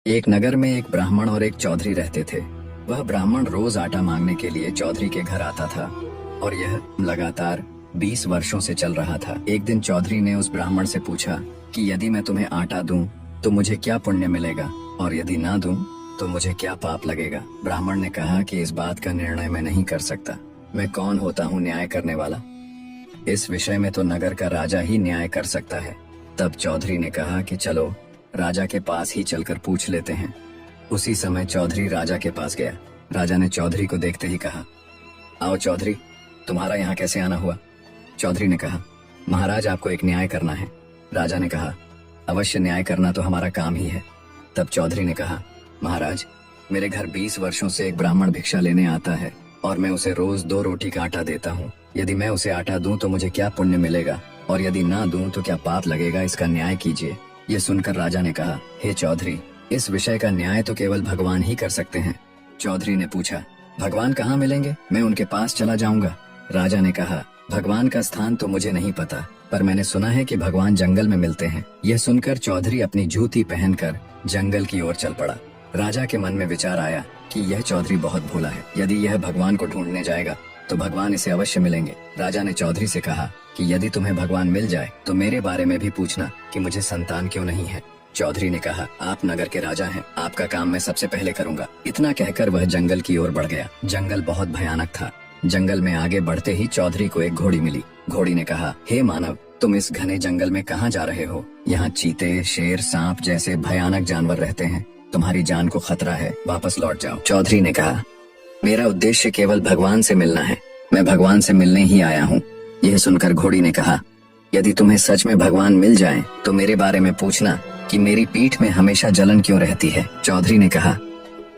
एक नगर में एक ब्राह्मण और एक चौधरी रहते थे। वह ब्राह्मण रोज आटा मांगने के लिए चौधरी के घर आता था और यह लगातार 20 वर्षों से चल रहा था। एक दिन चौधरी ने उस ब्राह्मण से पूछा कि यदि मैं तुम्हें आटा दूं तो मुझे क्या पुण्य मिलेगा और यदि ना दूं तो मुझे क्या पाप लगेगा। ब्राह्मण ने कहा कि इस बात का निर्णय मैं नहीं कर सकता। मैं कौन होता हूँ न्याय करने वाला? इस विषय में तो नगर का राजा ही न्याय कर सकता है। तब चौधरी ने कहा कि चलो राजा के पास ही चलकर पूछ लेते हैं। उसी समय चौधरी राजा के पास गया। राजा ने चौधरी को देखते ही कहा, आओ चौधरी, तुम्हारा यहाँ कैसे आना हुआ? चौधरी ने कहा, महाराज आपको एक न्याय करना है। राजा ने कहा, अवश्य, न्याय करना तो हमारा काम ही है। तब चौधरी ने कहा, महाराज मेरे घर 20 वर्षों से एक ब्राह्मण भिक्षा लेने आता है और मैं उसे रोज 2 रोटी का आटा देता हूँ। यदि मैं उसे आटा दूं तो मुझे क्या पुण्य मिलेगा और यदि ना दूं तो क्या पाप लगेगा, इसका न्याय कीजिए। ये सुनकर राजा ने कहा, हे चौधरी, इस विषय का न्याय तो केवल भगवान ही कर सकते हैं। चौधरी ने पूछा, भगवान कहाँ मिलेंगे? मैं उनके पास चला जाऊंगा। राजा ने कहा, भगवान का स्थान तो मुझे नहीं पता, पर मैंने सुना है कि भगवान जंगल में मिलते हैं। यह सुनकर चौधरी अपनी जूती पहनकर जंगल की ओर चल पड़ा। राजा के मन में विचार आया कि यह चौधरी बहुत भोला है। यदि यह भगवान को ढूंढने जाएगा तो भगवान इसे अवश्य मिलेंगे। राजा ने चौधरी से कहा कि यदि तुम्हें भगवान मिल जाए तो मेरे बारे में भी पूछना कि मुझे संतान क्यों नहीं है। चौधरी ने कहा, आप नगर के राजा हैं, आपका काम मैं सबसे पहले करूंगा। इतना कहकर वह जंगल की ओर बढ़ गया। जंगल बहुत भयानक था। जंगल में आगे बढ़ते ही चौधरी को एक घोड़ी मिली। घोड़ी ने कहा, हे मानव, तुम इस घने जंगल में कहाँ जा रहे हो? यहाँ चीते, शेर, सांप जैसे भयानक जानवर रहते हैं। तुम्हारी जान को खतरा है, वापस लौट जाओ। चौधरी ने कहा, मेरा उद्देश्य केवल भगवान से मिलना है। मैं भगवान से मिलने ही आया हूँ। यह सुनकर घोड़ी ने कहा, यदि तुम्हें सच में भगवान मिल जाएं, तो मेरे बारे में पूछना कि मेरी पीठ में हमेशा जलन क्यों रहती है। चौधरी ने कहा,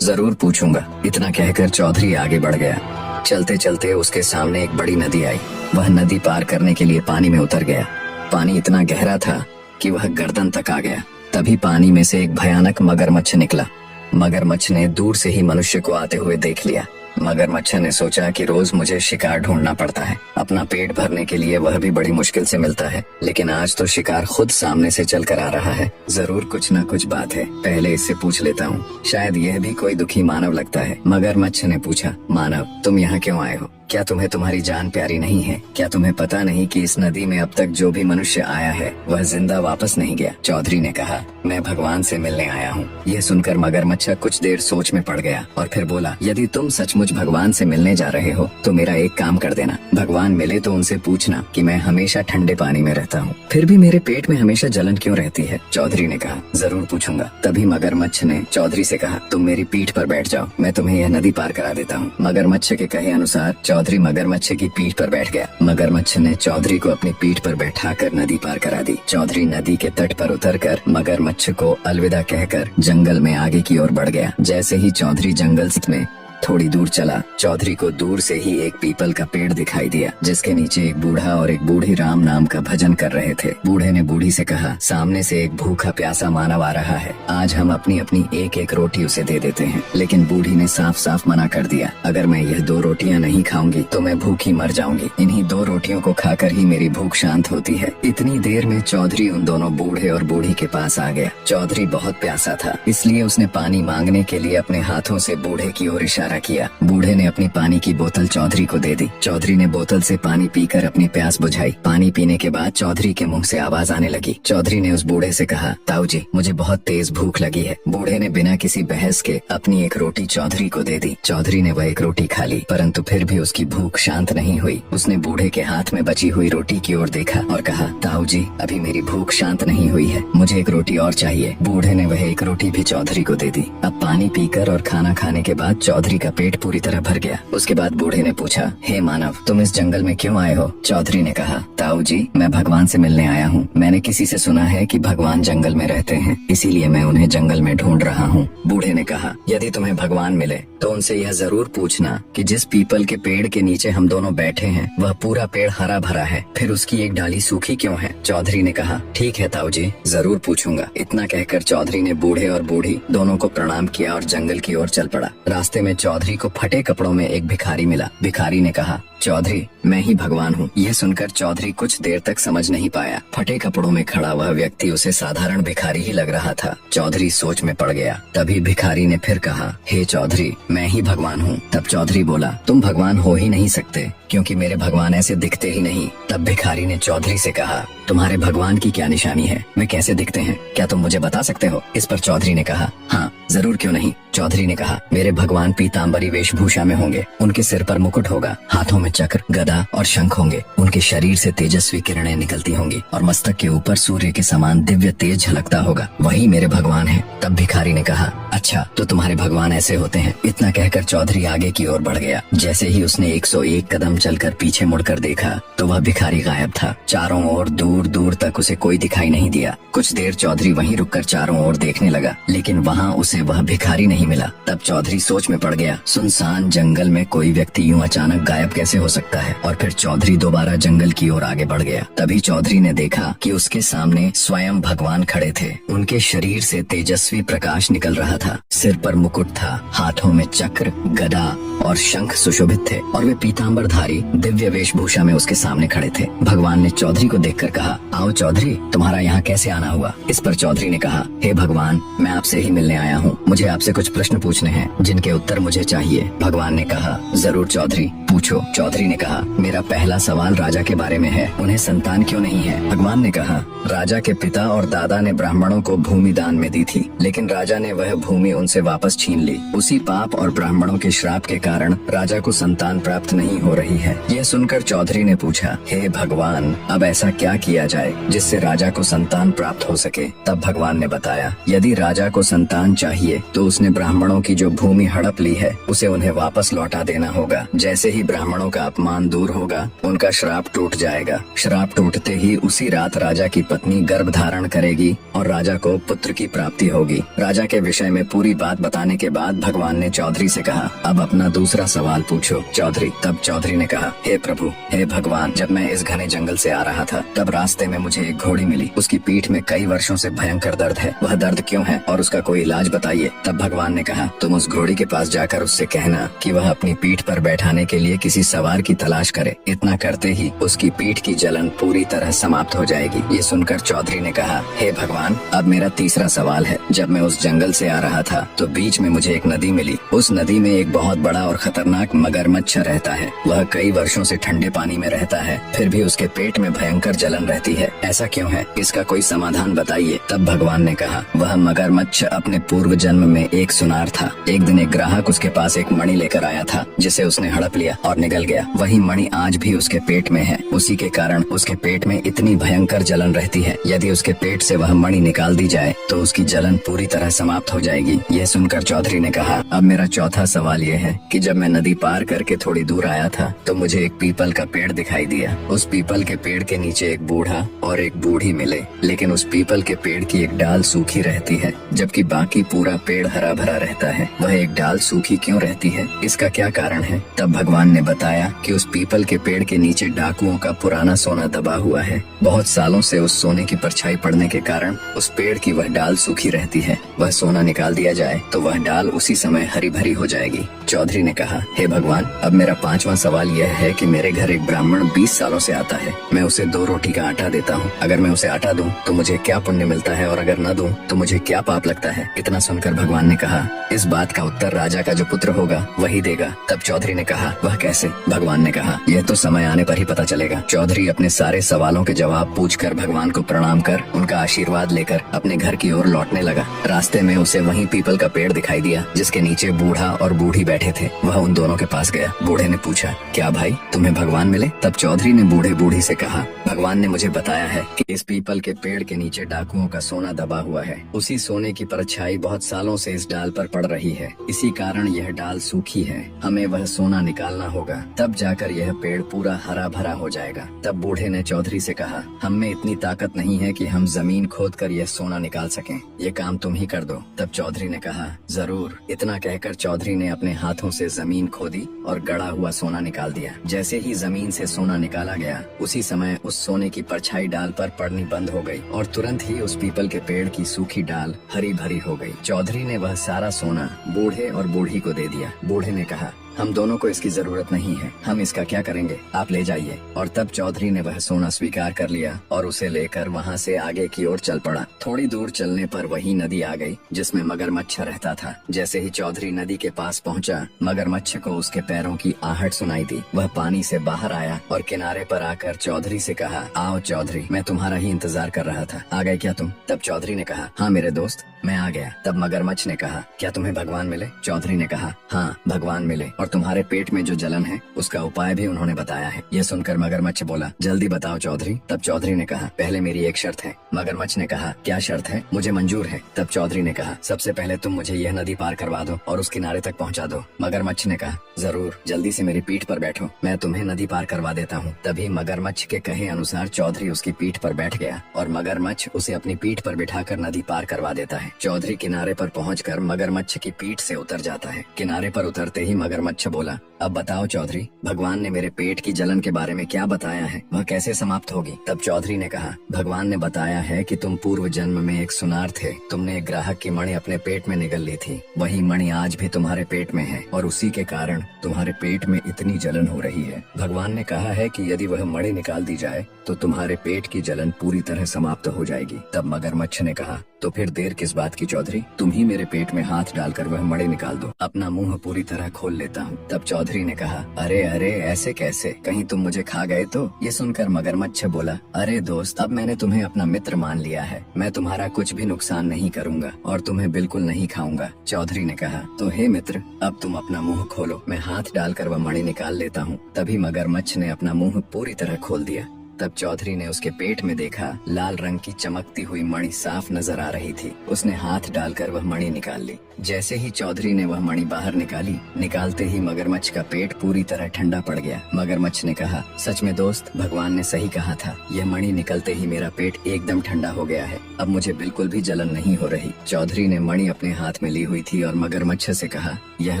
जरूर पूछूंगा। इतना कहकर चौधरी आगे बढ़ गया। चलते चलते उसके सामने एक बड़ी नदी आई। वह नदी पार करने के लिए पानी में उतर गया। पानी इतना गहरा था कि वह गर्दन तक आ गया। तभी पानी में से एक भयानक मगरमच्छ निकला। मगरमच्छ ने दूर से ही मनुष्य को आते हुए देख लिया। मगरमच्छ ने सोचा कि रोज मुझे शिकार ढूंढना पड़ता है। अपना पेट भरने के लिए वह भी बड़ी मुश्किल से मिलता है, लेकिन आज तो शिकार खुद सामने से चल कर आ रहा है। जरूर कुछ न कुछ बात है, पहले इससे पूछ लेता हूँ। शायद यह भी कोई दुखी मानव लगता है। मगरमच्छ ने पूछा, मानव, तुम यहाँ क्यों आए हो? क्या तुम्हें तुम्हारी जान प्यारी नहीं है? क्या तुम्हें पता नहीं कि इस नदी में अब तक जो भी मनुष्य आया है वह जिंदा वापस नहीं गया? चौधरी ने कहा, मैं भगवान से मिलने आया हूँ। यह सुनकर मगरमच्छ कुछ देर सोच में पड़ गया और फिर बोला, यदि तुम सचमुच भगवान से मिलने जा रहे हो तो मेरा एक काम कर देना। भगवान मिले तो उनसे पूछना कि मैं हमेशा ठंडे पानी में रहता हूँ, फिर भी मेरे पेट में हमेशा जलन क्यों रहती है? चौधरी ने कहा, जरूर पूछूंगा। तभी मगरमच्छ ने चौधरी से कहा, तुम मेरी पीठ पर बैठ जाओ, मैं तुम्हें यह नदी पार करा देता हूँ। मगरमच्छ के कहे अनुसार चौधरी मगरमच्छ की पीठ पर बैठ गया। मगरमच्छ ने चौधरी को अपनी पीठ पर बैठाकर नदी पार करा दी। चौधरी नदी के तट पर उतरकर मगरमच्छ को अलविदा कहकर जंगल में आगे की ओर बढ़ गया। जैसे ही चौधरी जंगल में थोड़ी दूर चला, चौधरी को दूर से ही एक पीपल का पेड़ दिखाई दिया, जिसके नीचे एक बूढ़ा और एक बूढ़ी राम नाम का भजन कर रहे थे। बूढ़े ने बूढ़ी से कहा, सामने से एक भूखा प्यासा मानव आ रहा है, आज हम अपनी अपनी एक एक रोटी उसे दे देते हैं। लेकिन बूढ़ी ने साफ साफ मना कर दिया, अगर मैं यह 2 रोटियां नहीं खाऊंगी तो मैं भूखी मर जाऊंगी। इन्हीं 2 रोटियों को खाकर ही मेरी भूख शांत होती है। इतनी देर में चौधरी उन दोनों बूढ़े और बूढ़ी के पास आ गया। चौधरी बहुत प्यासा था, इसलिए उसने पानी मांगने के लिए अपने हाथों से बूढ़े की ओर इशारा किया। बूढ़े ने अपनी पानी की बोतल चौधरी को दे दी। चौधरी ने बोतल से पानी पीकर अपनी प्यास बुझाई। पानी पीने के बाद चौधरी के मुंह से आवाज आने लगी। चौधरी ने उस बूढ़े से कहा, ताऊ जी, मुझे बहुत तेज भूख लगी है। बूढ़े ने बिना किसी बहस के अपनी एक रोटी चौधरी को दे दी। चौधरी ने वह एक रोटी खा ली, परंतु फिर भी उसकी भूख शांत नहीं हुई। उसने बूढ़े के हाथ में बची हुई रोटी की ओर देखा और कहा, ताऊ जी, अभी मेरी भूख शांत नहीं हुई है, मुझे एक रोटी और चाहिए। बूढ़े ने वह एक रोटी भी चौधरी को दे दी। अब पानी पीकर और खाना खाने के बाद चौधरी का पेट पूरी तरह भर गया। उसके बाद बूढ़े ने पूछा, हे मानव, तुम इस जंगल में क्यों आए हो? चौधरी ने कहा, ताऊ जी, मैं भगवान से मिलने आया हूँ। मैंने किसी से सुना है कि भगवान जंगल में रहते हैं, इसीलिए मैं उन्हें जंगल में ढूंढ रहा हूँ। बूढ़े ने कहा, यदि तुम्हें भगवान मिले तो उनसे यह जरूर पूछना कि जिस पीपल के पेड़ के नीचे हम दोनों बैठे हैं वह पूरा पेड़ हरा भरा है, फिर उसकी एक डाली सूखी क्यों है? चौधरी ने कहा, ठीक है ताऊ जी, जरूर पूछूंगा। इतना कहकर चौधरी ने बूढ़े और बूढ़ी दोनों को प्रणाम किया और जंगल की ओर चल पड़ा। रास्ते में चौधरी को फटे कपड़ों में एक भिखारी मिला। भिखारी ने कहा, चौधरी मैं ही भगवान हूँ। यह सुनकर चौधरी कुछ देर तक समझ नहीं पाया। फटे कपड़ों में खड़ा वह व्यक्ति उसे साधारण भिखारी ही लग रहा था। चौधरी सोच में पड़ गया। तभी भिखारी ने फिर कहा, हे चौधरी मैं ही भगवान हूँ। तब चौधरी बोला, तुम भगवान हो ही नहीं सकते क्योंकि मेरे भगवान ऐसे दिखते ही नहीं। तब भिखारी ने चौधरी से कहा, तुम्हारे भगवान की क्या निशानी है, वे कैसे दिखते हैं, क्या तुम मुझे बता सकते हो? इस पर चौधरी ने कहा, हाँ जरूर क्यों नहीं। चौधरी ने कहा, मेरे भगवान पीताम्बरी वेशभूषा में होंगे, उनके सिर पर मुकुट होगा, हाथों में चक्र गदा और शंख होंगे, उनके शरीर से तेजस्वी किरणें निकलती होंगी और मस्तक के ऊपर सूर्य के समान दिव्य तेज झलकता होगा, वही मेरे भगवान है। तब भिखारी ने कहा, अच्छा तो तुम्हारे भगवान ऐसे होते हैं। इतना कहकर चौधरी आगे की ओर बढ़ गया। जैसे ही उसने 101 कदम चलकर पीछे मुड़कर देखा तो वह भिखारी गायब था। चारों ओर दूर दूर तक उसे कोई दिखाई नहीं दिया। कुछ देर चौधरी वहीं रुककर चारों ओर देखने लगा, लेकिन वहाँ उसे वह भिखारी नहीं मिला। तब चौधरी सोच में पड़ गया, सुनसान जंगल में कोई व्यक्ति यूं अचानक गायब कैसे हो सकता है। और फिर चौधरी दोबारा जंगल की ओर आगे बढ़ गया। तभी चौधरी ने देखा कि उसके सामने स्वयं भगवान खड़े थे। उनके शरीर से तेजस्वी प्रकाश निकल रहा था, सिर पर मुकुट था, हाथों में चक्र गदा और शंख सुशोभित थे और वे पीताम्बरधारी दिव्य वेशभूषा में उसके सामने खड़े थे। भगवान ने चौधरी को देखकर कहा, आओ चौधरी, तुम्हारा यहाँ कैसे आना हुआ? इस पर चौधरी ने कहा, हे भगवान, मैं आपसे ही मिलने आया हूँ। मुझे आपसे कुछ प्रश्न पूछने हैं जिनके उत्तर मुझे चाहिए। भगवान ने कहा, जरूर चौधरी, पूछो। चौधरी ने कहा, मेरा पहला सवाल राजा के बारे में है, उन्हें संतान क्यों नहीं है? भगवान ने कहा, राजा के पिता और दादा ने ब्राह्मणों को भूमि दान में दी थी, लेकिन राजा ने वह भूमि उनसे वापस छीन ली। उसी पाप और ब्राह्मणों के श्राप के कारण राजा को संतान प्राप्त नहीं हो रही है। यह सुनकर चौधरी ने पूछा, हे भगवान, अब ऐसा क्या किया जाए जिससे राजा को संतान प्राप्त हो सके? तब भगवान ने बताया, यदि राजा को संतान चाहिए तो उसने ब्राह्मणों की जो भूमि हड़प ली है उसे उन्हें वापस लौटा देना होगा। जैसे ही ब्राह्मणों का अपमान दूर होगा, उनका श्राप टूट जाएगा। श्राप टूटते ही उसी रात राजा की पत्नी गर्भ धारण करेगी और राजा को पुत्र की प्राप्ति होगी। राजा के विषय में पूरी बात बताने के बाद भगवान ने चौधरी से कहा, अब अपना दूसरा सवाल पूछो चौधरी। तब चौधरी ने कहा, हे प्रभु, हे भगवान, जब मैं इस घने जंगल से आ रहा था तब रास्ते में मुझे एक घोड़ी मिली। उसकी पीठ में कई वर्षों से भयंकर दर्द है, वह दर्द क्यों है और उसका कोई इलाज बताइए। तब भगवान ने कहा, तुम उस घोड़ी के पास जाकर उससे कहना कि वह अपनी पीठ पर बैठाने के लिए किसी सवार की तलाश करे। इतना करते ही उसकी पीठ की जलन पूरी तरह समाप्त हो जाएगी। ये सुनकर चौधरी ने कहा, हे भगवान, अब मेरा तीसरा सवाल है। जब मैं उस जंगल से आ रहा था तो बीच में मुझे एक नदी मिली। उस नदी में एक बहुत बड़ा और खतरनाक मगरमच्छ रहता है। वह कई वर्षों से ठंडे पानी में रहता है, फिर भी उसके पेट में भयंकर जलन रहती है। ऐसा क्यों है? इसका कोई समाधान बताइए। तब भगवान ने कहा, वह मगरमच्छ अपने पूर्व जन्म में एक सुनार था। एक दिन एक ग्राहक उसके पास एक मणि लेकर आया था, जिसे उसने हड़प लिया और निगल गया। वही मणि आज भी उसके पेट में है। उसी के कारण उसके पेट में इतनी भयंकर जलन रहती है। यदि उसके पेट से वह मणि निकाल दी जाए तो उसकी जलन पूरी तरह समाप्त हो जाएगी। यह सुनकर चौधरी ने कहा, अब मेरा चौथा सवाल यह है कि जब मैं नदी पार करके थोड़ी दूर आया था तो मुझे एक पीपल का पेड़ दिखाई दिया। उस पीपल के पेड़ के नीचे एक बूढ़ा और एक बूढ़ी मिले, लेकिन उस पीपल के पेड़ की एक डाल सूखी रहती है जबकि बाकी पूरा पेड़ हरा भरा रहता है। वह एक डाल सूखी क्यों रहती है? इसका क्या कारण है? तब भगवान ने बताया कि उस पीपल के पेड़ के नीचे डाकुओं का पुराना सोना दबा हुआ है। बहुत सालों से उस सोने की परछाई पड़ने के कारण उस पेड़ की वह डाल सूखी रहती है। वह सोना निकाल दिया जाए तो वह डाल उसी समय हरी भरी हो जाएगी। चौधरी ने कहा, हे भगवान, अब मेरा पांचवा सवाल यह है कि मेरे घर एक ब्राह्मण 20 सालों से आता है। मैं उसे 2 रोटी का आटा देता हूँ। अगर मैं उसे आटा दूं तो मुझे क्या पुण्य मिलता है और अगर न दूं तो मुझे क्या पाप लगता है? इतना सुनकर भगवान ने कहा, इस बात का उत्तर राजा का जो पुत्र होगा वही देगा। तब चौधरी ने कहा, वह कैसे? भगवान ने कहा, यह तो समय आने पर ही पता चलेगा। चौधरी अपने सारे सवालों के जवाब पूछकर भगवान को प्रणाम कर उनका आशीर्वाद लेकर अपने घर की ओर लौटने लगा। रास्ते में उसे वहीं पीपल का पेड़ दिखाई दिया जिसके नीचे बूढ़ा और बूढ़ी बैठे थे। वह उन दोनों के पास गया। बूढ़े ने पूछा, क्या भाई, तुम्हें भगवान मिले? तब चौधरी ने बूढ़े बूढ़ी से कहा, भगवान ने मुझे बताया है कि इस पीपल के पेड़ के नीचे डाकुओं का सोना दबा हुआ है। उसी सोने की परछाई बहुत सालों से इस डाल पर पड़ रही है, इसी कारण यह डाल सूखी है। हमें वह सोना निकालना होगा, तब जाकर यह पेड़ पूरा हरा भरा हो जाएगा। तब बूढ़े ने चौधरी से कहा, हम में इतनी ताकत नहीं है कि हम जमीन खोद कर यह सोना निकाल सकें। ये काम तुम ही कर दो। तब चौधरी ने कहा, जरूर। इतना कहकर चौधरी ने अपने हाथों से जमीन खोदी और गड़ा हुआ सोना निकाल दिया। जैसे ही जमीन से सोना निकाला गया उसी समय उस सोने की परछाई डाल पर पड़नी बंद हो गई और तुरंत ही उस पीपल के पेड़ की सूखी डाल हरी भरी हो गई। चौधरी ने वह सारा सोना बूढ़े और बूढ़ी को दे दिया। बूढ़े ने कहा, हम दोनों को इसकी जरूरत नहीं है, हम इसका क्या करेंगे, आप ले जाइए। और तब चौधरी ने वह सोना स्वीकार कर लिया और उसे लेकर वहाँ से आगे की ओर चल पड़ा। थोड़ी दूर चलने पर वही नदी आ गई जिसमें मगरमच्छ रहता था। जैसे ही चौधरी नदी के पास पहुँचा, मगरमच्छ को उसके पैरों की आहट सुनाई दी। वह पानी से बाहर आया और किनारे पर आकर चौधरी से कहा, आओ चौधरी, मैं तुम्हारा ही इंतजार कर रहा था, आ गए क्या तुम? तब चौधरी ने कहा, हाँ मेरे दोस्त, मैं आ गया। तब मगरमच्छ ने कहा, क्या तुम्हें भगवान मिले? चौधरी ने कहा, हाँ भगवान मिले, और तुम्हारे पेट में जो जलन है उसका उपाय भी उन्होंने बताया है। यह सुनकर मगरमच्छ बोला, जल्दी बताओ चौधरी। तब चौधरी ने कहा, पहले मेरी एक शर्त है। मगरमच्छ ने कहा, क्या शर्त है? मुझे मंजूर है। तब चौधरी ने कहा, सबसे पहले तुम मुझे यह नदी पार करवा दो और उस किनारे तक पहुंचा दो। मगरमच्छ ने कहा, जरूर, जल्दी से मेरी पीठ पर बैठो, मैं तुम्हें नदी पार करवा देता हूँ। तभी मगरमच्छ के कहे अनुसार चौधरी उसकी पीठ पर बैठ गया और मगरमच्छ उसे अपनी पीठ पर बिठाकर नदी पार करवा देता है। चौधरी किनारे पर पहुंचकर मगरमच्छ की पीठ से उतर जाता है। किनारे पर उतरते ही मगरमच्छ बोला, अब बताओ चौधरी, भगवान ने मेरे पेट की जलन के बारे में क्या बताया है, वह कैसे समाप्त होगी? तब चौधरी ने कहा, भगवान ने बताया है कि तुम पूर्व जन्म में एक सुनार थे, तुमने एक ग्राहक की मणि अपने पेट में निगल ली थी, वही मणि आज भी तुम्हारे पेट में है और उसी के कारण तुम्हारे पेट में इतनी जलन हो रही है। भगवान ने कहा है कि यदि वह मणि निकाल दी जाए तो तुम्हारे पेट की जलन पूरी तरह समाप्त हो जाएगी। तब मगरमच्छ ने कहा, तो फिर देर किस बात की चौधरी, तुम ही मेरे पेट में हाथ डालकर वह मणि निकाल दो, अपना मुंह पूरी तरह खोल लेता हूँ। तब चौधरी ने कहा, अरे अरे ऐसे कैसे, कहीं तुम मुझे खा गए तो? ये सुनकर मगरमच्छ बोला, अरे दोस्त, अब मैंने तुम्हें अपना मित्र मान लिया है, मैं तुम्हारा कुछ भी नुकसान नहीं करूँगा और तुम्हें बिल्कुल नहीं खाऊंगा। चौधरी ने कहा, तो हे मित्र, अब तुम अपना मुंह खोलो, मैं हाथ डालकर वह मणि निकाल लेता हूँ। तभी मगरमच्छ ने अपना मुंह पूरी तरह खोल दिया। तब चौधरी ने उसके पेट में देखा, लाल रंग की चमकती हुई मणि साफ नजर आ रही थी। उसने हाथ डालकर वह मणि निकाल ली। जैसे ही चौधरी ने वह मणि बाहर निकाली, निकालते ही मगरमच्छ का पेट पूरी तरह ठंडा पड़ गया। मगरमच्छ ने कहा, सच में दोस्त, भगवान ने सही कहा था, यह मणि निकलते ही मेरा पेट एकदम ठंडा हो गया है, अब मुझे बिल्कुल भी जलन नहीं हो रही। चौधरी ने मणि अपने हाथ में ली हुई थी और मगरमच्छ से कहा, यह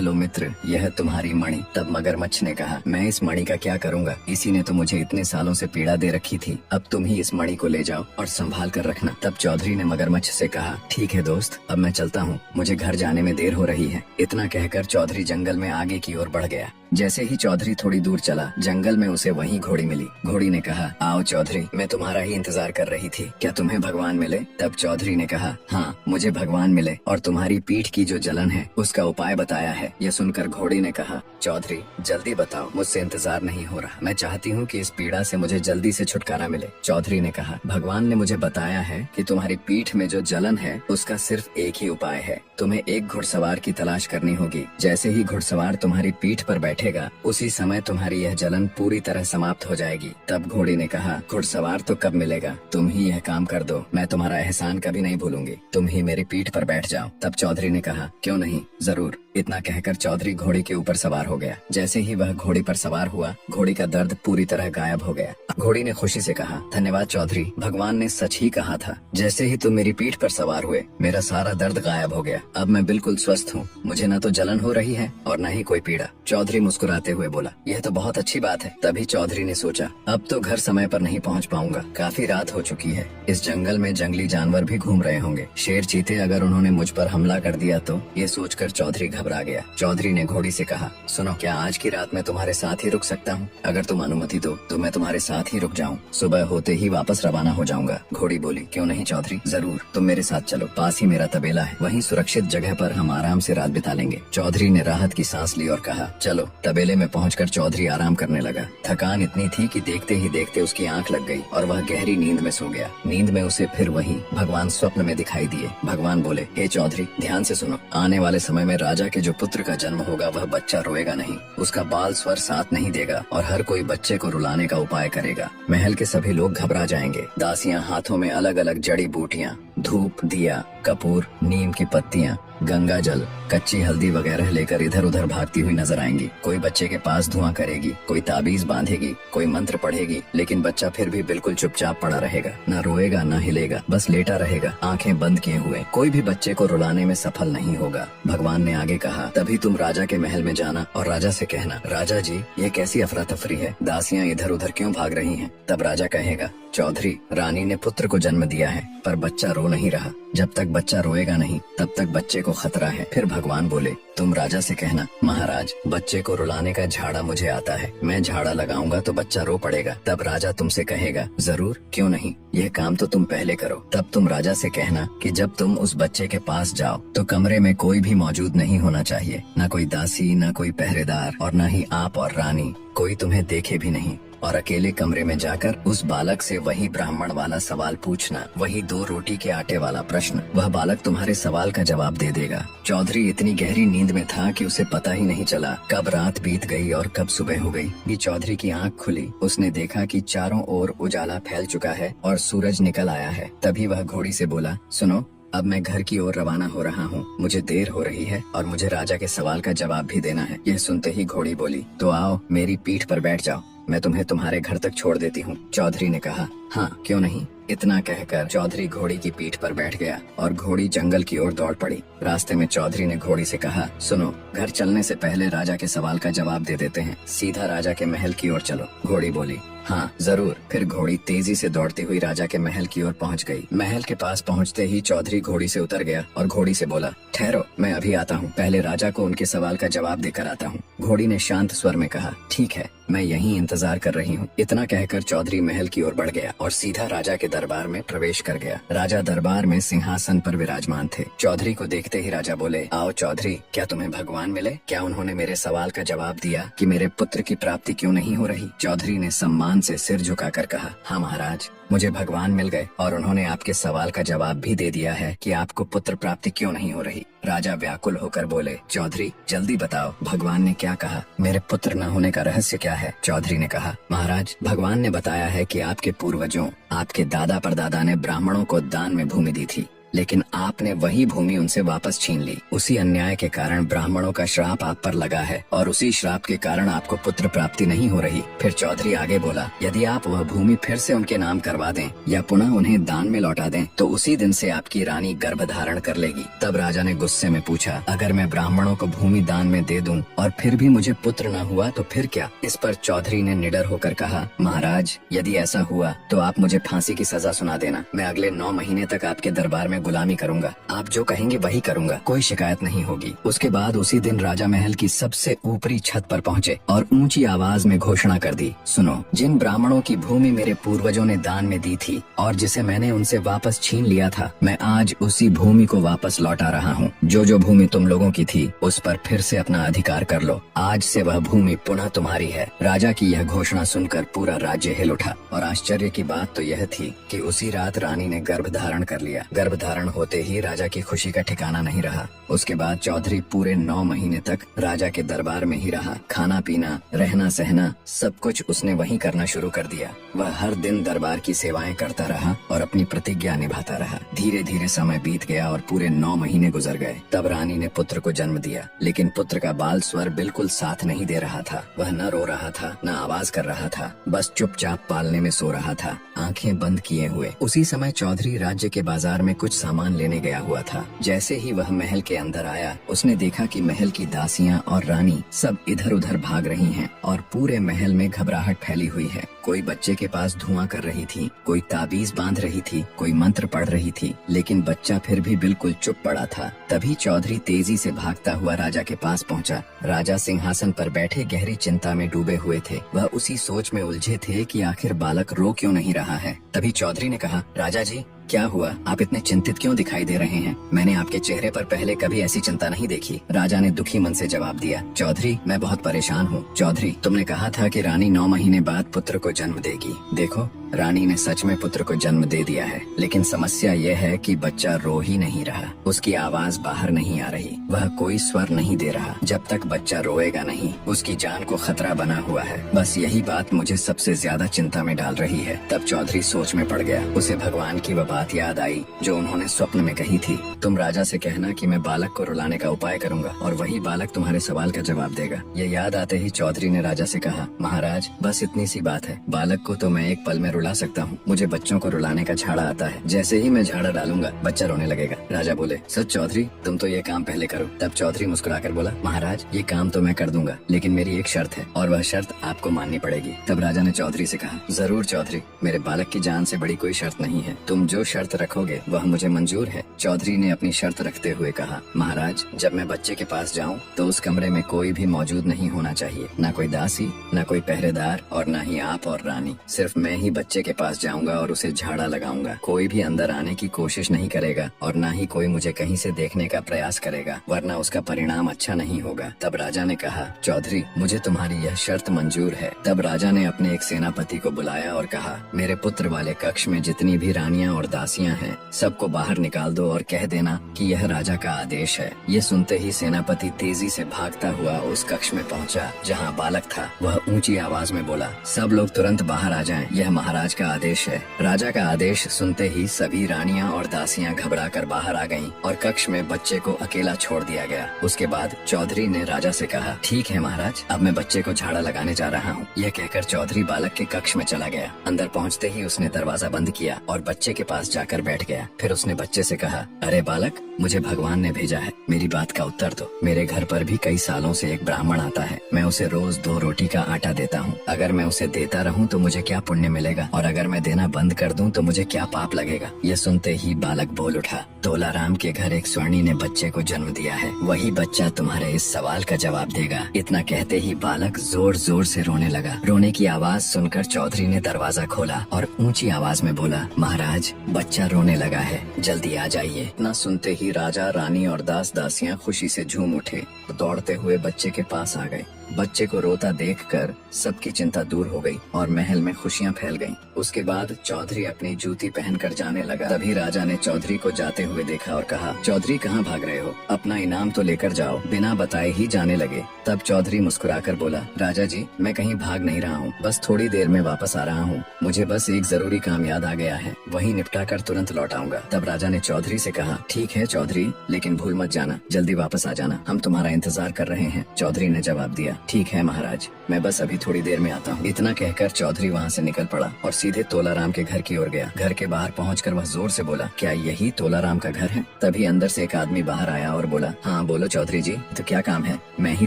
लो मित्र, यह तुम्हारी मणि। तब मगरमच्छ ने कहा, मैं इस मणि का क्या करूँगा, इसी ने तो मुझे इतने सालों से पीड़ा दे रखी थी, अब तुम ही इस मणि को ले जाओ और संभाल कर रखना। तब चौधरी ने मगरमच्छ से कहा, ठीक है दोस्त, अब मैं चलता हूँ, मुझे घर जाने में देर हो रही है। इतना कहकर चौधरी जंगल में आगे की ओर बढ़ गया। जैसे ही चौधरी थोड़ी दूर चला, जंगल में उसे वही घोड़ी मिली। घोड़ी ने कहा, आओ चौधरी, मैं तुम्हारा ही इंतजार कर रही थी, क्या तुम्हें भगवान मिले? तब चौधरी ने कहा, हाँ मुझे भगवान मिले और तुम्हारी पीठ की जो जलन है उसका उपाय बताया है। यह सुनकर घोड़ी ने कहा, चौधरी जल्दी बताओ, मुझसे इंतजार नहीं हो रहा, मैं चाहती हूँ कि इस पीड़ा से मुझे जल्दी से छुटकारा मिले। चौधरी ने कहा, भगवान ने मुझे बताया है कि तुम्हारी पीठ में जो जलन है उसका सिर्फ एक ही उपाय है, तुम्हें एक घुड़सवार की तलाश करनी होगी। जैसे ही घुड़सवार तुम्हारी पीठ पर बैठेगा, उसी समय तुम्हारी यह जलन पूरी तरह समाप्त हो जाएगी। तब घोड़ी ने कहा, घुड़सवार तो कब मिलेगा, तुम ही यह काम कर दो, मैं तुम्हारा एहसान कभी नहीं भूलूंगी, तुम ही मेरी पीठ पर बैठ जाओ। तब चौधरी ने कहा, क्यों नहीं, जरूर। इतना कहकर चौधरी घोड़ी के ऊपर सवार हो गया। जैसे ही वह घोड़ी पर सवार हुआ, घोड़ी का दर्द पूरी तरह गायब हो गया। घोड़ी ने खुशी से कहा, धन्यवाद चौधरी, भगवान ने सच ही कहा था, जैसे ही तुम मेरी पीठ पर सवार हुए मेरा सारा दर्द गायब हो गया, अब मैं बिल्कुल स्वस्थ हूँ, मुझे न तो जलन हो रही है और न ही कोई पीड़ा। चौधरी मुस्कुराते हुए बोला, यह तो बहुत अच्छी बात है। तभी चौधरी ने सोचा, अब तो घर समय पर नहीं पहुँच पाऊंगा, काफी रात हो चुकी है, इस जंगल में जंगली जानवर भी घूम रहे होंगे, शेर चीते अगर उन्होंने मुझ पर हमला कर दिया तो? ये सोचकर चौधरी घबरा गया। चौधरी ने घोड़ी से कहा, सुनो, क्या आज की रात मैं तुम्हारे साथ ही रुक सकता हूँ? अगर तुम अनुमति दो तो मैं तुम्हारे साथ ही रुक जाऊँ, सुबह होते ही वापस रवाना हो जाऊंगा। घोड़ी बोली, क्यों नहीं चौधरी, जरूर, तुम मेरे साथ चलो, पास ही मेरा तबेला है, वहीं सुरक्षित जगह पर हम आराम से रात बिता लेंगे। चौधरी ने राहत की सांस ली और कहा, चलो। तबेले में पहुंचकर चौधरी आराम करने लगा। थकान इतनी थी कि देखते ही देखते उसकी आंख लग गई और वह गहरी नींद में सो गया। नींद में उसे फिर वही भगवान स्वप्न में दिखाई दिए। भगवान बोले, हे चौधरी, ध्यान से सुनो, आने वाले समय में राजा के जो पुत्र का जन्म होगा वह बच्चा रोएगा नहीं, उसका बाल स्वर साथ नहीं देगा और हर कोई बच्चे को रुलाने का उपाय करेगा। महल के सभी लोग घबरा जाएंगे। दासियां हाथों में अलग अलग जड़ी बूटियां धूप, दिया, कपूर, नीम की पत्तियाँ, गंगा जल, कच्ची हल्दी वगैरह लेकर इधर उधर भागती हुई नजर आएंगी। कोई बच्चे के पास धुआं करेगी, कोई ताबीज बांधेगी, कोई मंत्र पढ़ेगी, लेकिन बच्चा फिर भी बिल्कुल चुपचाप पड़ा रहेगा, ना रोएगा ना हिलेगा, बस लेटा रहेगा आंखें बंद किए हुए। कोई भी बच्चे को रुलाने में सफल नहीं होगा। भगवान ने आगे कहा, तभी तुम राजा के महल में जाना और राजा से कहना, राजा जी ये कैसी अफरा तफरी है, दासियां इधर उधर क्यों भाग रही हैं? तब राजा कहेगा, चौधरी रानी ने पुत्र को जन्म दिया है पर बच्चा रो नहीं रहा। जब तक बच्चा रोएगा नहीं तब तक बच्चे को खतरा है। फिर भगवान बोले, तुम राजा से कहना, महाराज बच्चे को रुलाने का झाड़ा मुझे आता है, मैं झाड़ा लगाऊंगा तो बच्चा रो पड़ेगा। तब राजा तुमसे कहेगा, जरूर, क्यों नहीं, यह काम तो तुम पहले करो। तब तुम राजा से कहना कि जब तुम उस बच्चे के पास जाओ तो कमरे में कोई भी मौजूद नहीं होना चाहिए, न कोई दासी, न कोई पहरेदार और न ही आप और रानी, कोई तुम्हें देखे भी नहीं। और अकेले कमरे में जाकर उस बालक से वही ब्राह्मण वाला सवाल पूछना, वही 2 रोटी के आटे वाला प्रश्न। वह बालक तुम्हारे सवाल का जवाब दे देगा। चौधरी इतनी गहरी नींद में था कि उसे पता ही नहीं चला कब रात बीत गई और कब सुबह हो गई। ये चौधरी की आंख खुली, उसने देखा कि चारों ओर उजाला फैल चुका है और सूरज निकल आया है। तभी वह घोड़ी से बोला, सुनो, अब मैं घर की ओर रवाना हो रहा हूँ, मुझे देर हो रही है और मुझे राजा के सवाल का जवाब भी देना है। यह सुनते ही घोड़ी बोली, तो आओ मेरी पीठ पर बैठ जाओ, मैं तुम्हें तुम्हारे घर तक छोड़ देती हूँ। चौधरी ने कहा, हाँ क्यों नहीं। इतना कहकर चौधरी घोड़ी की पीठ पर बैठ गया और घोड़ी जंगल की ओर दौड़ पड़ी। रास्ते में चौधरी ने घोड़ी से कहा, सुनो, घर चलने से पहले राजा के सवाल का जवाब दे देते हैं, सीधा राजा के महल की ओर चलो। घोड़ी बोली, हाँ जरूर। फिर घोड़ी तेजी से दौड़ती हुई राजा के महल की ओर पहुंच गई। महल के पास पहुंचते ही चौधरी घोड़ी से उतर गया और घोड़ी से बोला, ठहरो, मैं अभी आता हूँ, पहले राजा को उनके सवाल का जवाब देकर आता हूँ। घोड़ी ने शांत स्वर में कहा, ठीक है, मैं यहीं इंतजार कर रही हूँ। इतना कहकर चौधरी महल की ओर बढ़ गया और सीधा राजा के दरबार में प्रवेश कर गया। राजा दरबार में सिंहासन पर विराजमान थे। चौधरी को देखते ही राजा बोले, आओ चौधरी, क्या तुम्हें भगवान मिले? क्या उन्होंने मेरे सवाल का जवाब दिया कि मेरे पुत्र की प्राप्ति क्यों नहीं हो रही? चौधरी ने सम्मान से सिर झुकाकर कहा, हाँ महाराज, मुझे भगवान मिल गए और उन्होंने आपके सवाल का जवाब भी दे दिया है कि आपको पुत्र प्राप्ति क्यों नहीं हो रही। राजा व्याकुल होकर बोले, चौधरी जल्दी बताओ, भगवान ने क्या कहा? मेरे पुत्र न होने का रहस्य क्या है? चौधरी ने कहा, महाराज, भगवान ने बताया है कि आपके पूर्वजों, आपके दादा परदादा ने ब्राह्मणों को दान में भूमि दी थी, लेकिन आपने वही भूमि उनसे वापस छीन ली। उसी अन्याय के कारण ब्राह्मणों का श्राप आप पर लगा है और उसी श्राप के कारण आपको पुत्र प्राप्ति नहीं हो रही। फिर चौधरी आगे बोला, यदि आप वह भूमि फिर से उनके नाम करवा दें या पुनः उन्हें दान में लौटा दें तो उसी दिन से आपकी रानी गर्भ धारण कर लेगी। तब राजा ने गुस्से में पूछा, अगर मैं ब्राह्मणों को भूमि दान में दे दूं और फिर भी मुझे पुत्र न हुआ तो फिर क्या? इस पर चौधरी ने निडर होकर कहा, महाराज, यदि ऐसा हुआ तो आप मुझे फांसी की सजा सुना देना। मैं अगले 9 महीने तक आपके दरबार में गुलामी करूंगा, आप जो कहेंगे वही करूंगा, कोई शिकायत नहीं होगी। उसके बाद उसी दिन राजा महल की सबसे ऊपरी छत पर पहुंचे और ऊंची आवाज में घोषणा कर दी, सुनो, जिन ब्राह्मणों की भूमि मेरे पूर्वजों ने दान में दी थी और जिसे मैंने उनसे वापस छीन लिया था, मैं आज उसी भूमि को वापस लौटा रहा हूँ। जो भूमि तुम लोगों की थी उस पर फिर से अपना अधिकार कर लो। आज से वह भूमि पुनः तुम्हारी है। राजा की यह घोषणा सुनकर पूरा राज्य हिल उठा और आश्चर्य की बात तो यह थी कि उसी रात रानी ने गर्भ धारण कर लिया। गर्भ धारण होते ही राजा की खुशी का ठिकाना नहीं रहा। उसके बाद चौधरी पूरे 9 महीने तक राजा के दरबार में ही रहा। खाना पीना, रहना सहना, सब कुछ उसने वहीं करना शुरू कर दिया। वह हर दिन दरबार की सेवाएं करता रहा और अपनी प्रतिज्ञा निभाता रहा। धीरे धीरे समय बीत गया और पूरे 9 महीने गुजर गए। तब रानी ने पुत्र को जन्म दिया, लेकिन पुत्र का बाल स्वर बिल्कुल साथ नहीं दे रहा था। वह न रो रहा था, न आवाज कर रहा था, बस चुपचाप पालने में सो रहा था, आंखें बंद किए हुए। उसी समय चौधरी राज्य के बाजार में कुछ सामान लेने गया हुआ था। जैसे ही वह महल के अंदर आया, उसने देखा कि महल की दासियां और रानी सब इधर उधर भाग रही हैं और पूरे महल में घबराहट फैली हुई है। कोई बच्चे के पास धुआं कर रही थी, कोई ताबीज बांध रही थी, कोई मंत्र पढ़ रही थी, लेकिन बच्चा फिर भी बिल्कुल चुप पड़ा था। तभी चौधरी तेजी से भागता हुआ राजा के पास पहुंचा। राजा सिंहासन पर बैठे गहरी चिंता में डूबे हुए थे। वह उसी सोच में उलझे थे कि आखिर बालक रो क्यों नहीं रहा है। तभी चौधरी ने कहा, राजा जी, क्या हुआ? आप इतने चिंतित क्यों दिखाई दे रहे हैं? मैंने आपके चेहरे पर पहले कभी ऐसी चिंता नहीं देखी। राजा ने दुखी मन से जवाब दिया, चौधरी, मैं बहुत परेशान हूँ। चौधरी, तुमने कहा था कि रानी 9 महीने बाद पुत्र को जन्म देगी। देखो, रानी ने सच में पुत्र को जन्म दे दिया है, लेकिन समस्या यह है कि बच्चा रो ही नहीं रहा। उसकी आवाज बाहर नहीं आ रही, वह कोई स्वर नहीं दे रहा। जब तक बच्चा रोएगा नहीं, उसकी जान को खतरा बना हुआ है। बस यही बात मुझे सबसे ज्यादा चिंता में डाल रही है। तब चौधरी सोच में पड़ गया। उसे भगवान की वह बात याद आई जो उन्होंने स्वप्न में कही थी, तुम राजा से कहना कि मैं बालक को रुलाने का उपाय करूंगा और वही बालक तुम्हारे सवाल का जवाब देगा। ये याद आते ही चौधरी ने राजा से कहा, महाराज बस इतनी सी बात है, बालक को तो मैं एक पल में रुला सकता हूँ। मुझे बच्चों को रुलाने का झाड़ा आता है, जैसे ही मैं झाड़ा डालूंगा बच्चा रोने लगेगा। राजा बोले, सच चौधरी, तुम तो ये काम पहले करो। तब चौधरी मुस्कुराकर बोला, महाराज ये काम तो मैं कर दूंगा, लेकिन मेरी एक शर्त है और वह शर्त आपको माननी पड़ेगी। तब राजा ने चौधरी से कहा, जरूर चौधरी, मेरे बालक की जान से बड़ी कोई शर्त नहीं है। तुम जो शर्त रखोगे वह मुझे मंजूर है। चौधरी ने अपनी शर्त रखते हुए कहा, महाराज जब मैं बच्चे के पास जाऊँ तो उस कमरे में कोई भी मौजूद नहीं होना चाहिए, न कोई दासी, न कोई पहरेदार और न ही आप और रानी। सिर्फ मैं ही बच्चे के पास जाऊंगा और उसे झाड़ा लगाऊंगा। कोई भी अंदर आने की कोशिश नहीं करेगा और न ही कोई मुझे कहीं से देखने का प्रयास करेगा, वरना उसका परिणाम अच्छा नहीं होगा। तब राजा ने कहा, चौधरी मुझे तुम्हारी यह शर्त मंजूर है। तब राजा ने अपने एक सेनापति को बुलाया और कहा, मेरे पुत्र वाले कक्ष में जितनी भी रानियां और दासियां हैं सबको बाहर निकाल दो और कह देना कि यह राजा का आदेश है। ये सुनते ही सेनापति तेजी से भागता हुआ उस कक्ष में पहुंचा जहां बालक था। वह ऊंची आवाज में बोला, सब लोग तुरंत बाहर आ जाएं, यह महाराज का आदेश है। राजा का आदेश सुनते ही सभी रानियां और दासियां घबराकर बाहर आ गईं और कक्ष में बच्चे को अकेला छोड़ दिया गया। उसके बाद चौधरी ने राजा से कहा, ठीक है महाराज, अब मैं बच्चे को झाड़ा लगाने जा रहा हूँ। यह कहकर चौधरी बालक के कक्ष में चला गया। अंदर पहुँचते ही उसने दरवाजा बंद किया और बच्चे के पास जाकर बैठ गया। फिर उसने बच्चे से कहा, अरे बालक, मुझे भगवान ने भेजा है, मेरी बात का उत्तर दो। मेरे घर पर भी कई सालों से एक ब्राह्मण आता है, मैं उसे रोज 2 रोटी का आटा देता हूँ। अगर मैं उसे देता रहूँ तो मुझे क्या पुण्य मिलेगा, और अगर मैं देना बंद कर दूं तो मुझे क्या पाप लगेगा। यह सुनते ही बालक बोल उठा, तोलाराम के घर एक स्वर्णी ने बच्चे को जन्म दिया है, वही बच्चा तुम्हारे इस सवाल का जवाब देगा। इतना कहते ही बालक जोर जोर से रोने लगा। रोने की आवाज सुनकर चौधरी ने दरवाजा खोला और ऊंची आवाज में बोला, महाराज बच्चा रोने लगा है, जल्दी आ जाइए। इतना सुनते ही राजा, रानी और दास दासियां खुशी से झूम उठे, दौड़ते हुए बच्चे के पास आ गए। बच्चे को रोता देखकर सबकी चिंता दूर हो गई और महल में खुशियां फैल गईं। उसके बाद चौधरी अपनी जूती पहनकर जाने लगा। तभी राजा ने चौधरी को जाते हुए देखा और कहा, चौधरी कहाँ भाग रहे हो, अपना इनाम तो लेकर जाओ। बिना बताए ही जाने लगे। तब चौधरी मुस्कुराकर बोला, राजा जी मैं कहीं भाग नहीं रहा हूँ, बस थोड़ी देर में वापस आ रहा हूँ। मुझे बस एक जरूरी काम याद आ गया है, वही निपटा कर तुरंत लौट आऊंगा। तब राजा ने चौधरी से कहा, ठीक है चौधरी, लेकिन भूल मत जाना, जल्दी वापस आ जाना, हम तुम्हारा इंतजार कर रहे हैं। चौधरी ने जवाब दिया, ठीक है महाराज, मैं बस अभी थोड़ी देर में आता हूँ। इतना कहकर चौधरी वहाँ से निकल पड़ा और सीधे तोलाराम के घर की ओर गया। घर के बाहर पहुँचकर वह जोर से बोला, क्या यही तोलाराम का घर है? तभी अंदर से एक आदमी बाहर आया और बोला, हाँ बोलो चौधरी जी, तो क्या काम है? मैं ही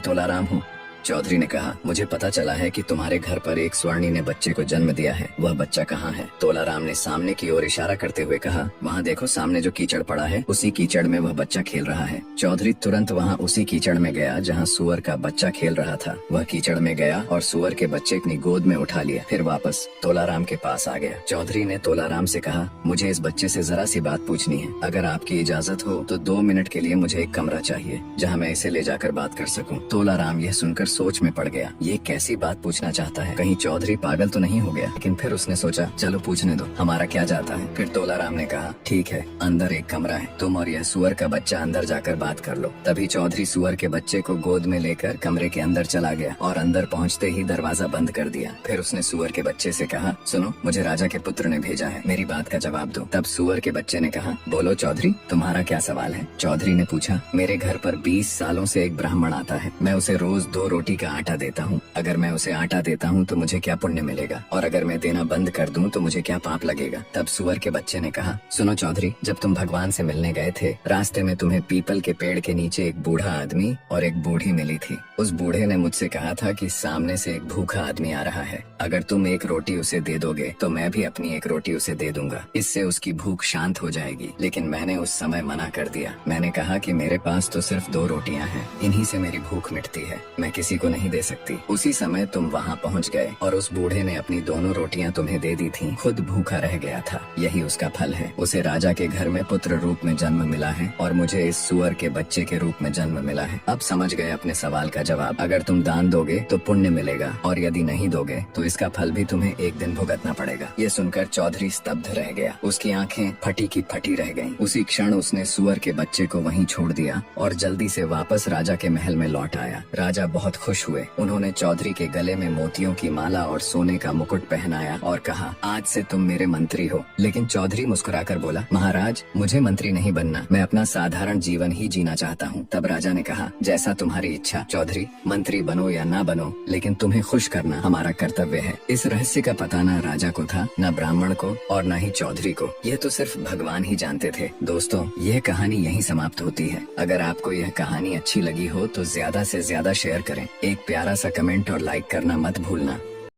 तोलाराम हूँ। चौधरी ने कहा, मुझे पता चला है कि तुम्हारे घर पर एक स्वर्णी ने बच्चे को जन्म दिया है, वह बच्चा कहाँ है? तोलाराम ने सामने की ओर इशारा करते हुए कहा, वहाँ देखो सामने जो कीचड़ पड़ा है, उसी कीचड़ में वह बच्चा खेल रहा है। चौधरी तुरंत वहाँ उसी कीचड़ में गया जहाँ सुअर का बच्चा खेल रहा था। वह कीचड़ में गया और सुअर के बच्चे अपनी गोद में उठा लिया, फिर वापस तोलाराम के पास आ गया। चौधरी ने तोलाराम से कहा, मुझे इस बच्चे से जरा सी बात पूछनी है, अगर आपकी इजाजत हो तो 2 मिनट के लिए मुझे एक कमरा चाहिए जहाँ मैं इसे ले जाकर बात कर सकूँ। तोलाराम यह सुनकर सोच में पड़ गया, ये कैसी बात पूछना चाहता है, कहीं चौधरी पागल तो नहीं हो गया। लेकिन फिर उसने सोचा, चलो पूछने दो, हमारा क्या जाता है। फिर तोलाराम ने कहा, ठीक है, अंदर एक कमरा है, तुम और यह सुअर का बच्चा अंदर जाकर बात कर लो। तभी चौधरी सुअर के बच्चे को गोद में लेकर कमरे के अंदर चला गया और अंदर पहुँचते ही दरवाजा बंद कर दिया। फिर उसने सुअर के बच्चे से कहा, सुनो, मुझे राजा के पुत्र ने भेजा है, मेरी बात का जवाब दो। तब सुअर के बच्चे ने कहा, बोलो चौधरी, तुम्हारा क्या सवाल है? चौधरी ने पूछा, मेरे घर पर 20 सालों से एक ब्राह्मण आता है, मैं उसे रोज 2 रोटी का आटा देता हूँ। अगर मैं उसे आटा देता हूँ तो मुझे क्या पुण्य मिलेगा, और अगर मैं देना बंद कर दूँ तो मुझे क्या पाप लगेगा। तब सुअर के बच्चे ने कहा, सुनो चौधरी, जब तुम भगवान से मिलने गए थे, रास्ते में तुम्हें पीपल के पेड़ के नीचे एक बूढ़ा आदमी और एक बूढ़ी मिली थी। उस बूढ़े ने मुझसे कहा था कि सामने से एक भूखा आदमी आ रहा है, अगर तुम एक रोटी उसे दे दोगे तो मैं भी अपनी एक रोटी उसे दे दूंगा, इससे उसकी भूख शांत हो जाएगी। लेकिन मैंने उस समय मना कर दिया। मैंने कहा कि मेरे पास तो सिर्फ 2 रोटियां हैं, इन्हीं से मेरी भूख मिटती है, मैं किसी किसी को नहीं दे सकती। उसी समय तुम वहाँ पहुँच गए और उस बूढ़े ने अपनी दोनों रोटियां तुम्हें दे दी थी, खुद भूखा रह गया था। यही उसका फल है। उसे राजा के घर में पुत्र रूप में जन्म मिला है और मुझे इस सुअर के बच्चे के रूप में जन्म मिला है। अब समझ गए अपने सवाल का जवाब। अगर तुम दान दोगे तो पुण्य मिलेगा और यदि नहीं दोगे तो इसका फल भी तुम्हें एक दिन भुगतना पड़ेगा। ये सुनकर चौधरी स्तब्ध रह गया। उसकी आंखें फटी की फटी रह गईं। उसी क्षण उसने सुअर के बच्चे को वहीं छोड़ दिया और जल्दी से वापस राजा के महल में लौट आया। राजा बहुत खुश हुए। उन्होंने चौधरी के गले में मोतियों की माला और सोने का मुकुट पहनाया और कहा, आज से तुम मेरे मंत्री हो। लेकिन चौधरी मुस्कुराकर बोला, महाराज मुझे मंत्री नहीं बनना, मैं अपना साधारण जीवन ही जीना चाहता हूँ। तब राजा ने कहा, जैसा तुम्हारी इच्छा चौधरी, मंत्री बनो या ना बनो, लेकिन तुम्हें खुश करना हमारा कर्तव्य है। इस रहस्य का पता न राजा को था, न ब्राह्मण को और न ही चौधरी को। यह तो सिर्फ भगवान ही जानते थे। दोस्तों, यह कहानी यहीं समाप्त होती है। अगर आपको यह कहानी अच्छी लगी हो तो ज्यादा से ज्यादा शेयर करें। एक प्यारा सा कमेंट और लाइक करना मत भूलना।